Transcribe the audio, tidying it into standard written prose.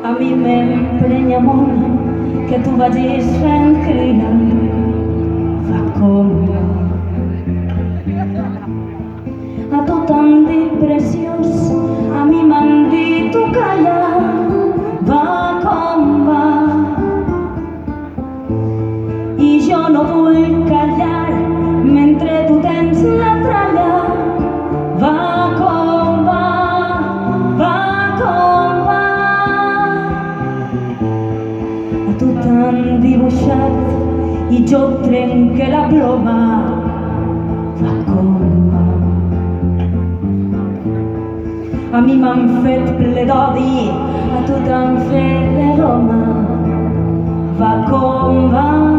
A mi m'emprenya molt que tu vagis fent crida. Va com va. A tu t'han dit preciós, a mi m'han dit tu calla. Va com va. I jo no vull callar mentre tu tens la tralla. Va com va, va com va. A tu t'han dibuixat i jo trenque la ploma. Va com va. A mi m'han fet ple d'odi, a tu t'han fet de goma. Va com va.